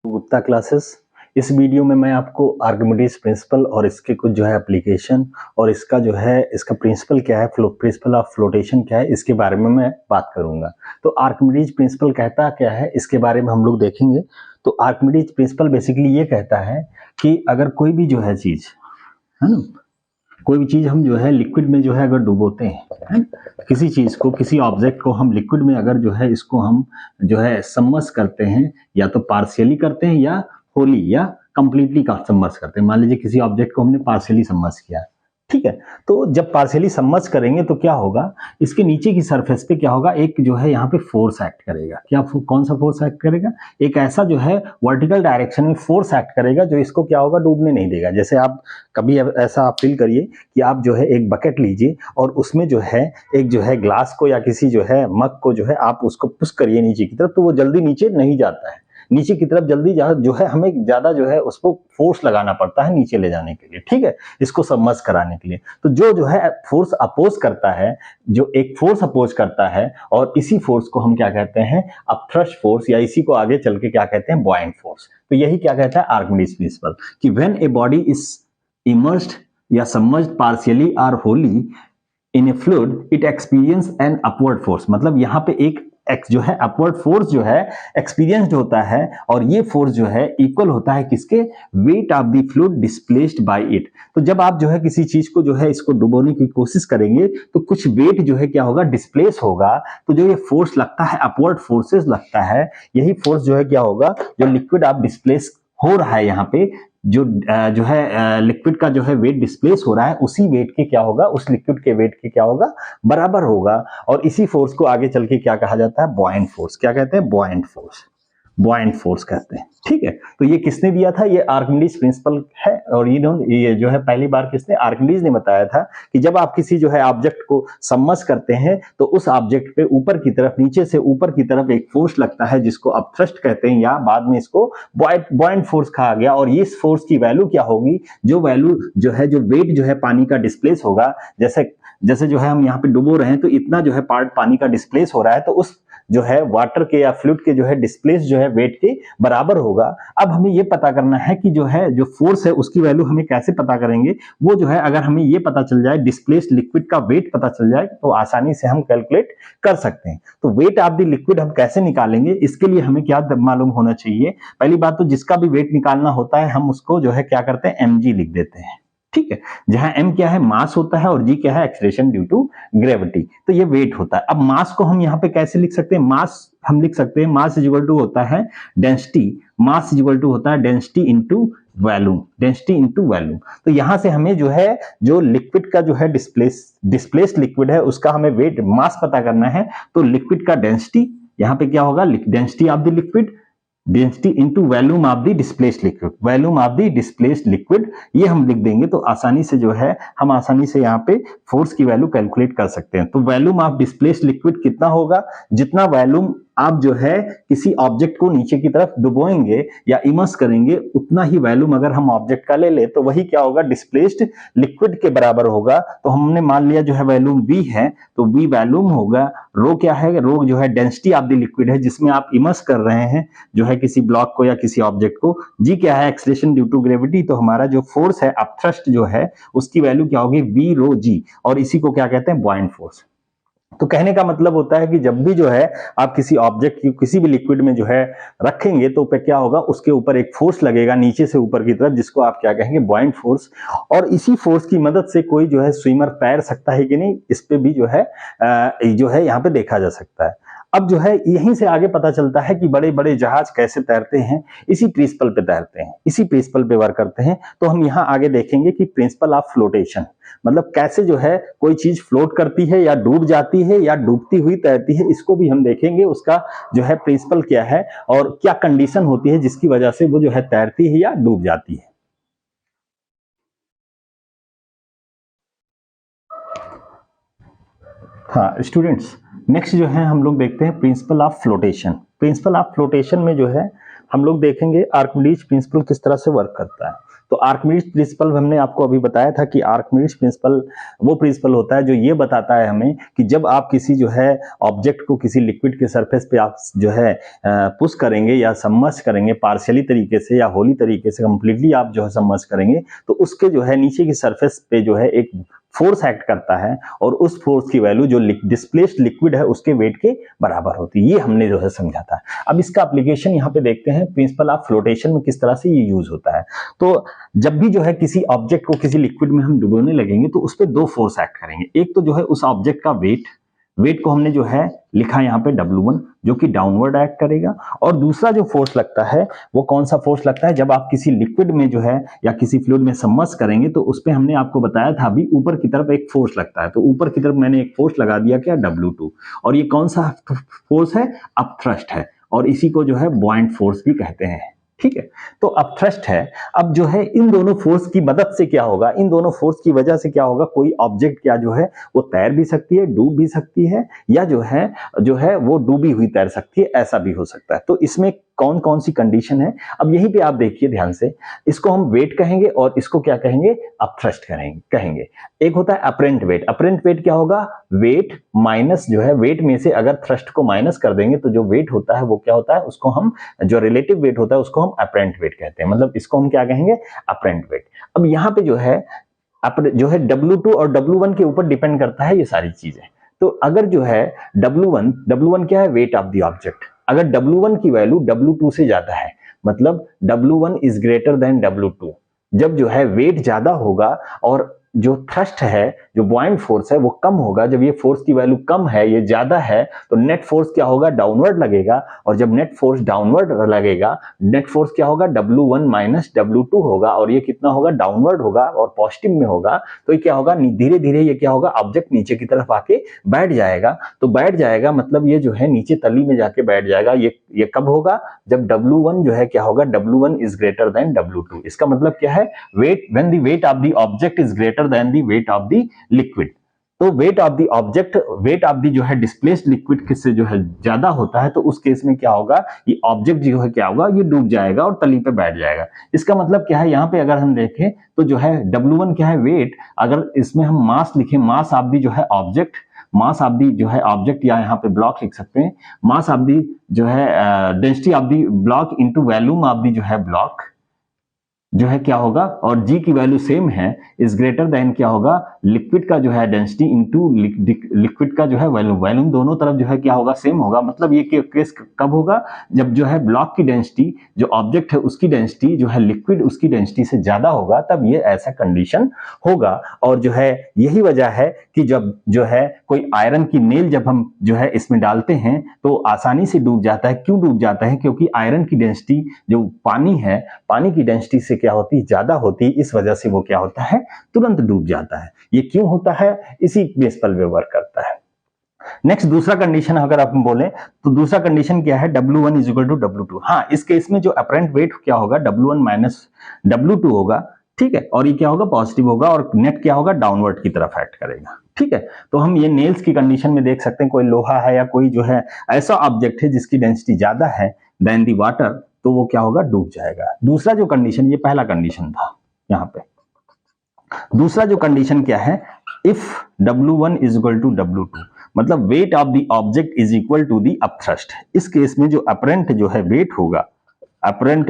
Gupta classes. इस video में मैं आपको आर्किमिडीज प्रिंसिपल और इसके कुछ जो है एप्लीकेशन और इसका जो है इसका प्रिंसिपल क्या है, प्रिंसिपल ऑफ फ्लोटेशन क्या है, इसके बारे में मैं बात करूंगा। तो आर्किमिडीज प्रिंसिपल कहता क्या है इसके बारे में हम लोग देखेंगे। तो आर्किमिडीज प्रिंसिपल बेसिकली ये कहता है कि अगर कोई भी जो है चीज है ना, कोई भी चीज हम जो है लिक्विड में जो है अगर डुबोते हैं, किसी चीज को, किसी ऑब्जेक्ट को हम लिक्विड में अगर जो है इसको हम जो है सबमर्ज करते हैं, या तो पार्शियली करते हैं या होली या कंप्लीटली सबमर्ज करते हैं। मान लीजिए किसी ऑब्जेक्ट को हमने पार्शियली सबमर्ज किया, ठीक है। तो जब पार्शियली सबमर्ज करेंगे तो क्या होगा, इसके नीचे की सरफेस पे क्या होगा, एक जो है यहाँ पे फोर्स एक्ट करेगा। क्या कौन सा फोर्स एक्ट करेगा? एक ऐसा जो है वर्टिकल डायरेक्शन में फोर्स एक्ट करेगा जो इसको क्या होगा, डूबने नहीं देगा। जैसे आप कभी ऐसा आप फील करिए कि आप जो है एक बकेट लीजिए और उसमें जो है एक जो है ग्लास को या किसी जो है मग को जो है आप उसको पुश करिए नीचे की तरफ, तो वो जल्दी नीचे नहीं जाता है। नीचे की तरफ जल्दी जो है हमें ज्यादा जो है उसको फोर्स लगाना पड़ता है नीचे ले जाने के लिए, ठीक है, इसको सबमर्ज कराने के लिए। तो जो है फोर्स अपोज करता है, जो एक फोर्स अपोज करता है, और इसी फोर्स को हम क्या कहते हैं, अपथ्रस्ट फोर्स, या इसी को आगे चल के क्या कहते हैं, बॉयंट फोर्स। तो यही क्या कहता है आर्किमिडीज प्रिंसिपल, कि when a body is immersed या सबमर्ज्ड पार्शियली और wholly in a fluid it experience an upward force. मतलब यहाँ पे एक जो है अपवर्ड फोर्स जो है एक्सपीरियंस्ड होता है, और ये फोर्स जो है इक्वल होता है किसके, wait of the fluid displaced by it. तो जब आप जो है किसी चीज को जो है इसको डुबोने की कोशिश करेंगे तो कुछ वेट जो है क्या होगा, डिस्प्लेस होगा। तो जो ये फोर्स लगता है, अपवर्ड फोर्सेस लगता है, यही फोर्स जो है क्या होगा, जो लिक्विड आप डिस्प्लेस हो रहा है यहाँ पे, जो है लिक्विड का जो है वेट डिस्प्लेस हो रहा है, उसी वेट के क्या होगा, उस लिक्विड के वेट के क्या होगा, बराबर होगा। और इसी फोर्स को आगे चल के क्या कहा जाता है, बॉयंट फोर्स। क्या कहते हैं, बॉयंट फोर्स, बॉयंट फोर्स कहते हैं, ठीक है। तो ये किसने दिया था, ये आर्किमिडीज प्रिंसिपल है। और ये जो है पहली बार किसने, आर्किमिडीज ने बताया था कि जब आप किसी जो है ऑब्जेक्ट को सबमर्ज करते हैं तो उस ऑब्जेक्ट पे ऊपर की तरफ, नीचे से ऊपर की तरफ एक फोर्स लगता है जिसको अपथ्रस्ट कहते हैं, या बाद में इसको बॉयंट फोर्स कहा गया। और इस फोर्स की वैल्यू क्या होगी, जो वैल्यू जो है, जो वेट जो है पानी का डिस्प्लेस होगा, जैसे जो है हम यहाँ पे डुबो रहे हैं तो इतना जो है पार्ट पानी का डिस्प्लेस हो रहा है, तो उस जो है वाटर के या फ्लूइड के जो है डिस्प्लेस जो है वेट के बराबर होगा। अब हमें ये पता करना है कि जो है जो फोर्स है उसकी वैल्यू हमें कैसे पता करेंगे। वो जो है अगर हमें ये पता चल जाए, डिस्प्लेस्ड लिक्विड का वेट पता चल जाए, तो आसानी से हम कैलकुलेट कर सकते हैं। तो वेट ऑफ द लिक्विड हम कैसे निकालेंगे, इसके लिए हमें क्या मालूम होना चाहिए। पहली बात तो जिसका भी वेट निकालना होता है हम उसको जो है क्या करते हैं, mg लिख देते हैं, ठीक है, जहां m क्या है, मास होता है, और g क्या है, एक्सेलरेशन ड्यू टू ग्रेविटी। तो ये वेट होता है। अब मास को हम यहाँ पे कैसे लिख सकते हैं, मास हम लिख सकते हैं, मास इज इक्वल टू होता है density, mass is equal to होता है density into volume, density into volume. तो यहां से हमें जो है, जो लिक्विड का जो है डिस्प्लेस्ड लिक्विड है उसका हमें वेट, मास पता करना है। तो लिक्विड का डेंसिटी यहाँ पे क्या होगा, density of the liquid, density into volume of the displaced liquid, volume of the displaced liquid, ये हम लिख देंगे। तो आसानी से जो है हम आसानी से यहाँ पे फोर्स की वैल्यू कैलकुलेट कर सकते हैं। तो वॉल्यूम ऑफ डिस्प्लेस्ड लिक्विड कितना होगा, जितना वॉल्यूम आप जो है किसी ऑब्जेक्ट को नीचे की तरफ डुबोएंगे या इमर्स करेंगे, उतना ही वॉल्यूम अगर हम ऑब्जेक्ट का ले ले तो वही क्या होगा, डिस्प्लेस्ड लिक्विड के बराबर होगा। तो हमने मान लिया जो है वॉल्यूम v है, तो v वॉल्यूम होगा, रो क्या है, रो जो है डेंसिटी ऑफ द लिक्विड है जिसमें आप इमर्स कर रहे हैं जो है किसी ब्लॉक को या किसी ऑब्जेक्ट को, g क्या है, एक्सेलरेशन ड्यू टू ग्रेविटी। तो हमारा जो फोर्स है अपथ्रस्ट जो है उसकी वैल्यू क्या होगी, v रो g, और इसी को क्या कहते हैं, बॉयंट फोर्स। तो कहने का मतलब होता है कि जब भी जो है आप किसी ऑब्जेक्ट की किसी भी लिक्विड में जो है रखेंगे तो पे क्या होगा, उसके ऊपर एक फोर्स लगेगा नीचे से ऊपर की तरफ, जिसको आप क्या कहेंगे, बॉयंट फोर्स। और इसी फोर्स की मदद से कोई जो है स्विमर तैर सकता है कि नहीं, इस पे भी जो है यहाँ पे देखा जा सकता है। अब जो है यहीं से आगे पता चलता है कि बड़े बड़े जहाज कैसे तैरते हैं, इसी प्रिंसिपल पे तैरते हैं, इसी प्रिंसिपल पे वर्क करते हैं। तो हम यहाँ आगे देखेंगे कि प्रिंसिपल ऑफ फ्लोटेशन, मतलब कैसे जो है कोई चीज फ्लोट करती है या डूब जाती है या डूबती हुई तैरती है, इसको भी हम देखेंगे। उसका जो है प्रिंसिपल क्या है और क्या कंडीशन होती है जिसकी वजह से वो जो है तैरती है या डूब जाती है। हाँ स्टूडेंट्स, नेक्स्ट जो है हम लोग देखते हैं principle of flotation. Principle of flotation में जो है हम लोग देखेंगे आर्किमिडीज प्रिंसिपल किस तरह से वर्क करता है। तो आर्किमिडीज प्रिंसिपल हमने आपको अभी बताया था कि आर्किमिडीज प्रिंसिपल वो प्रिंसिपल होता है जो ये बताता है हमें कि जब आप किसी जो है ऑब्जेक्ट को किसी लिक्विड के सरफेस पे आप जो है पुश करेंगे या सबमर्ज करेंगे पार्शियली तरीके से या होली तरीके से, कंप्लीटली आप जो है सबमर्ज करेंगे, तो उसके जो है नीचे की सरफेस पे जो है एक फोर्स एक्ट करता है और उस फोर्स की वैल्यू जो डिस्प्लेस्ड लिक्विड है उसके वेट के बराबर होती है। ये हमने जो है समझा था। अब इसका एप्लीकेशन यहाँ पे देखते हैं प्रिंसिपल ऑफ फ्लोटेशन में किस तरह से ये यूज होता है। तो जब भी जो है किसी ऑब्जेक्ट को किसी लिक्विड में हम डुबोने लगेंगे तो उस पर दो फोर्स एक्ट करेंगे। एक तो जो है उस ऑब्जेक्ट का वेट को हमने जो है लिखा यहाँ पे W1 जो कि डाउनवर्ड एक्ट करेगा, और दूसरा जो फोर्स लगता है वो कौन सा फोर्स लगता है, जब आप किसी लिक्विड में जो है या किसी फ्लूइड में सबमर्ज करेंगे तो उस पे हमने आपको बताया था अभी ऊपर की तरफ एक फोर्स लगता है। तो ऊपर की तरफ मैंने एक फोर्स लगा दिया क्या, W2, और ये कौन सा फोर्स है, अपथ्रस्ट है, और इसी को जो है बॉयंट फोर्स भी कहते हैं। ठीक है, तो अपथ्रस्ट है। अब जो है इन दोनों फोर्स की मदद से क्या होगा, इन दोनों फोर्स की वजह से क्या होगा, कोई ऑब्जेक्ट क्या जो है वो तैर भी सकती है, डूब भी सकती है, या जो है वो डूबी हुई तैर सकती है, ऐसा भी हो सकता है। तो इसमें कौन कौन सी कंडीशन है, अब यहीं पे आप देखिए ध्यान से, इसको हम वेट कहेंगे और इसको क्या कहेंगे, अपथ्रस्ट कहेंगे। एक होता है अपरेंट वेट। अपरेंट वेट क्या होगा, वेट माइनस जो है, वेट में से अगर थ्रस्ट को माइनस कर देंगे तो जो वेट होता है वो क्या होता है, उसको हम जो रिलेटिव वेट होता है उसको हम अपरेंट वेट कहते हैं। मतलब इसको हम क्या कहेंगे, अपरेंट वेट। अब यहाँ पे जो है W2 और W1 के ऊपर डिपेंड करता है ये सारी चीजें। तो अगर जो है W1 क्या है, वेट ऑफ द ऑब्जेक्ट, अगर W1 की वैल्यू W2 से ज्यादा है, मतलब W1 is greater then W2, जब जो है वेट ज्यादा होगा और जो थ्रस्ट है, जो बॉयंट फोर्स है वो कम होगा, जब ये फोर्स की वैल्यू कम है, ये ज्यादा है, तो नेट फोर्स क्या होगा, डाउनवर्ड लगेगा, और जब नेट फोर्स डाउनवर्ड लगेगा, नेट फोर्स क्या होगा, W1 माइनस W2 होगा, और ये कितना होगा, डाउनवर्ड होगा और पॉजिटिव में होगा। तो ये क्या होगा, धीरे धीरे ये क्या होगा, ऑब्जेक्ट नीचे की तरफ आके बैठ जाएगा। तो बैठ जाएगा मतलब ये जो है नीचे तली में जाके बैठ जाएगा। ये कब होगा, जब W1 जो है क्या होगा, W1 is greater then W2। इसका मतलब क्या है, weight when the weight of the object is greater than the weight of the liquid. तो weight of the object, weight of the जो है डिस्प्लेस्ड लिक्विड से जो है ज्यादा होता है, तो उस केस में क्या होगा, ये ऑब्जेक्ट जो है क्या होगा, ये डूब जाएगा और तली पे बैठ जाएगा। इसका मतलब क्या है, यहाँ पे अगर हम देखें तो जो है W1 क्या है, वेट, अगर इसमें हम मास लिखें, मास ऑफ द जो है ऑब्जेक्ट, मास ऑफ दी जो है ऑब्जेक्ट, या यहाँ पे ब्लॉक लिख सकते हैं, मास ऑफ दी जो है density of the block into volume of the जो है ब्लॉक जो है क्या होगा, और जी की वैल्यू सेम है, इज ग्रेटर देन क्या होगा, लिक्विड का जो है डेंसिटी इनटू लिक्विड का जो है वॉल्यूम दोनों तरफ जो है क्या होगा, सेम होगा। मतलब ये केस कब होगा, जब जो है ब्लॉक की डेंसिटी, जो ऑब्जेक्ट है उसकी डेंसिटी जो है लिक्विड उसकी डेंसिटी से ज्यादा होगा, तब ये ऐसा कंडीशन होगा। और जो है यही वजह है कि जब जो है कोई आयरन की नेल जब हम जो है इसमें डालते हैं तो आसानी से डूब जाता है। क्यों डूब जाता है, क्योंकि आयरन की डेंसिटी जो पानी है, पानी की डेंसिटी से क्या होती है, ज्यादा होती है, इस वजह से वो क्या होता है, तुरंत डूब जाता है। ये क्यों होता है, इसी प्रिंसिपल पे वर्क करता है। नेक्स्ट दूसरा कंडीशन अगर आप बोले तो दूसरा कंडीशन क्या है, W1 is equal to W2। हाँ, इस केस में जो अपरेंट वेट क्या होगा, W1 माइनस W2 होगा, ठीक है, और ये क्या होगा, पॉजिटिव होगा, और नेट क्या होगा, डाउनवर्ड की तरफ एक्ट करेगा। ठीक है, तो हम ये नेल्स की कंडीशन में देख सकते हैं, कोई लोहा है या कोई जो है ऐसा ऑब्जेक्ट है जिसकी डेंसिटी ज्यादा है देन दी वाटर, तो वो क्या होगा, डूब जाएगा। दूसरा जो कंडीशन, ये पहला कंडीशन था, यहाँ पे दूसरा जो कंडीशन क्या है, if W1 is equal to W2, मतलब weight of the object is equal to the upthrust. इस केस में जो अपरेंट जो है वेट होगा, अपरेंट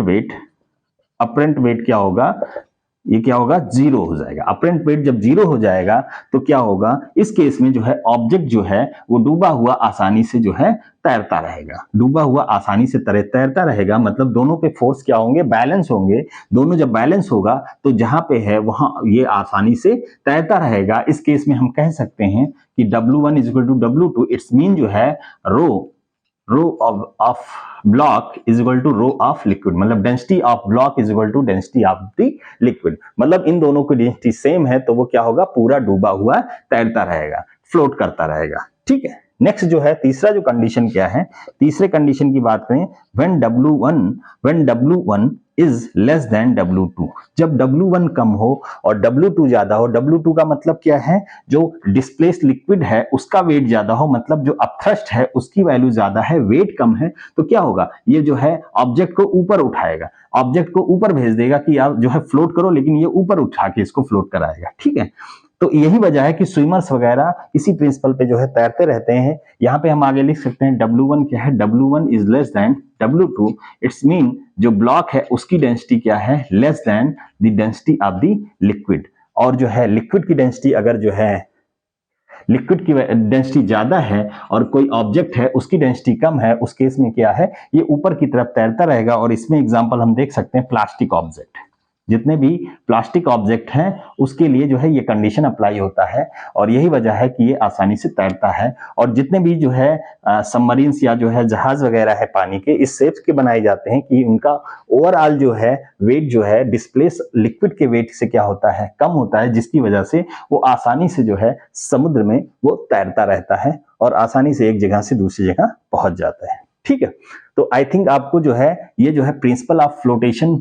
वेट क्या होगा, ये क्या होगा, जीरो हो जाएगा। अपरेंट वेट जब जीरो हो जाएगा तो क्या होगा, इस केस में जो है ऑब्जेक्ट जो है वो डूबा हुआ आसानी से जो है तैरता रहेगा, डूबा हुआ आसानी से तैरता रहेगा। मतलब दोनों पे फोर्स क्या होंगे, बैलेंस होंगे। दोनों जब बैलेंस होगा तो जहां पे है वहां ये आसानी से तैरता रहेगा। इस केस में हम कह सकते हैं कि W1 is equal to W2, it's mean जो है rho of block is equal to rho of liquid, मतलब density of block is equal to density of the liquid. मतलब इन दोनों की डेंसिटी सेम है तो वो क्या होगा, पूरा डूबा हुआ तैरता रहेगा, फ्लोट करता रहेगा। ठीक है, नेक्स्ट जो है तीसरा जो कंडीशन क्या है, तीसरे कंडीशन की बात करें, when W1 is less than W2। जब W1 कम हो और W2 ज्यादा हो, W2 का मतलब क्या है, जो डिस्प्लेस लिक्विड है उसका वेट ज्यादा हो, मतलब जो अपथ्रस्ट है उसकी वैल्यू ज्यादा है, वेट कम है, तो क्या होगा, ये जो है ऑब्जेक्ट को ऊपर उठाएगा, ऑब्जेक्ट को ऊपर भेज देगा कि आप जो है फ्लोट करो, लेकिन ये ऊपर उठा के इसको फ्लोट कराएगा। ठीक है, तो यही वजह है कि स्विमर्स वगैरह इसी प्रिंसिपल पे जो है तैरते रहते हैं। यहाँ पे हम आगे लिख सकते हैं W1 क्या है, W1 is less than W2। It's mean जो ब्लॉक है उसकी डेंसिटी क्या है, less than the density of the liquid. और जो है लिक्विड की डेंसिटी, अगर जो है लिक्विड की डेंसिटी ज्यादा है और कोई ऑब्जेक्ट है उसकी डेंसिटी कम है, उस केस में क्या है, ये ऊपर की तरफ तैरता रहेगा। और इसमें एग्जांपल हम देख सकते हैं प्लास्टिक ऑब्जेक्ट, जितने भी प्लास्टिक ऑब्जेक्ट हैं उसके लिए जो है ये कंडीशन अप्लाई होता है, और यही वजह है कि ये आसानी से तैरता है। और जितने भी जो है सबमरीन्स या जो है जहाज वगैरह है पानी के, इस शेप के बनाए जाते हैं कि उनका ओवरऑल जो है वेट जो है डिस्प्लेस लिक्विड के वेट से क्या होता है, कम होता है, जिसकी वजह से वो आसानी से जो है समुद्र में वो तैरता रहता है और आसानी से एक जगह से दूसरी जगह पहुंच जाता है। ठीक है, तो आई थिंक आपको जो है ये जो है प्रिंसिपल ऑफ फ्लोटेशन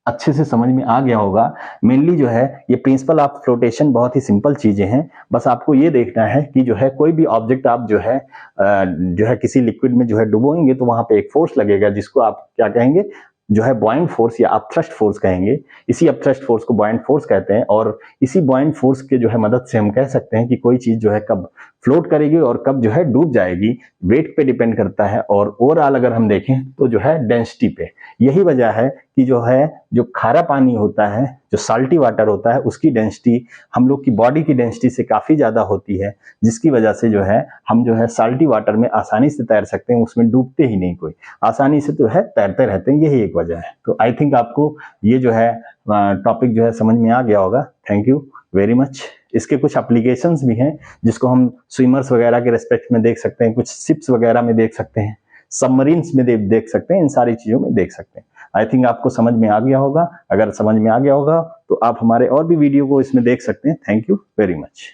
अच्छे से समझ में आ गया होगा। मेनली जो है ये प्रिंसिपल ऑफ फ्लोटेशन बहुत ही सिंपल चीजें हैं, बस आपको ये देखना है कि जो है कोई भी ऑब्जेक्ट आप जो है किसी लिक्विड में जो है डुबोएंगे तो वहां पे एक फोर्स लगेगा, जिसको आप क्या कहेंगे, जो है बॉइंट फोर्स या अपथ्रस्ट फोर्स कहेंगे। इसी अपथ्रस्ट फोर्स को बॉइंट फोर्स कहते हैं, और इसी बॉइंट फोर्स के जो है मदद से हम कह सकते हैं कि कोई चीज जो है कब फ्लोट करेगी और कब जो है डूब जाएगी, वेट पे डिपेंड करता है। और ओवरऑल अगर हम देखें तो जो है डेंसिटी पे। यही वजह है कि जो है जो खारा पानी होता है, जो साल्टी वाटर होता है, उसकी डेंसिटी हम लोग की बॉडी की डेंसिटी से काफी ज्यादा होती है, जिसकी वजह से जो है हम जो है साल्टी वाटर में आसानी से तैर सकते हैं, उसमें डूबते ही नहीं, कोई आसानी से तो है तैरते रहते हैं। यही एक वजह है। तो आई थिंक आपको ये जो है टॉपिक जो है समझ में आ गया होगा। Thank you very much. इसके कुछ एप्लीकेशंस भी हैं जिसको हम स्विमर्स वगैरह के रेस्पेक्ट में देख सकते हैं, कुछ शिप्स वगैरह में देख सकते हैं, सबमरीन्स में देख सकते हैं, इन सारी चीजों में देख सकते हैं। आई थिंक आपको समझ में आ गया होगा। अगर समझ में आ गया होगा तो आप हमारे और भी वीडियो को इसमें देख सकते हैं। Thank you very much.